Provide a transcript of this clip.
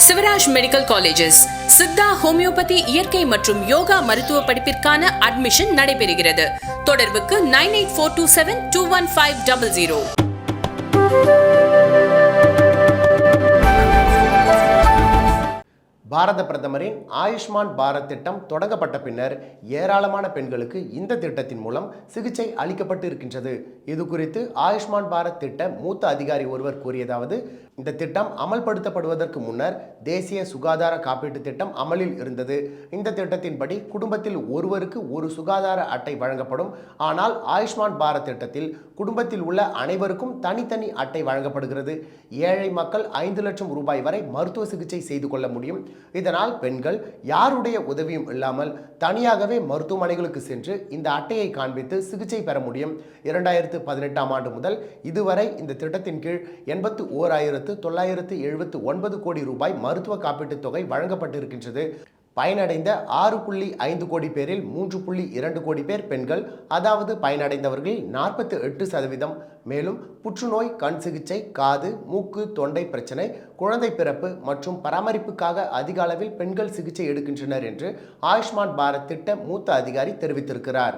Shivraj medical colleges Siddha homeopathy இயற்கை மற்றும் யோகா மருத்துவ படிப்பிற்கான அட்மிஷன் நடைபெறுகிறது. தொடர்புக்கு 9842721500. பாரத பிரதமரின் ஆயுஷ்மான் பாரத் திட்டம் தொடங்கப்பட்ட பின்னர் ஏராளமான பெண்களுக்கு இந்த திட்டத்தின் மூலம் சிகிச்சை அளிக்கப்பட்டு இருக்கின்றது. இது குறித்து ஆயுஷ்மான் பாரத் திட்ட மூத்த அதிகாரி ஒருவர் கூறியதாவது, இந்த திட்டம் அமல்படுத்தப்படுவதற்கு முன்னர் தேசிய சுகாதார காப்பீட்டு திட்டம் அமலில் இருந்தது. இந்த திட்டத்தின்படி குடும்பத்தில் ஒருவருக்கு ஒரு சுகாதார அட்டை வழங்கப்படும். ஆனால் ஆயுஷ்மான் பாரத் திட்டத்தில் குடும்பத்தில் உள்ள அனைவருக்கும் தனித்தனி அட்டை வழங்கப்படுகிறது. ஏழை மக்கள் 5 லட்சம் ரூபாய் வரை மருத்துவ சிகிச்சை செய்து கொள்ள முடியும். இதனால் பெண்கள் யாருடைய உதவியும் இல்லாமல் தனியாகவே மருத்துவமனைகளுக்கு சென்று இந்த அட்டையை காண்பித்து சிகிச்சை பெற முடியும். 2018ஆம் ஆண்டு முதல் இதுவரை இந்த திட்டத்தின் கீழ் 81,979 கோடி ரூபாய் மருத்துவ காப்பீட்டுத் தொகை வழங்கப்பட்டிருக்கின்றது. பயனடைந்த 6.5 கோடி பேரில் 3.2 கோடி பேர் பெண்கள், அதாவது பயனடைந்தவர்களில் 48%. மேலும் புற்றுநோய், கண் சிகிச்சை, காது, மூக்கு, தொண்டை பிரச்சனை, குழந்தை பிறப்பு மற்றும் பராமரிப்புக்காக அதிக அளவில் பெண்கள் சிகிச்சை எடுக்கின்றனர் என்று ஆயுஷ்மான் பாரத் திட்ட மூத்த அதிகாரி தெரிவித்திருக்கிறார்.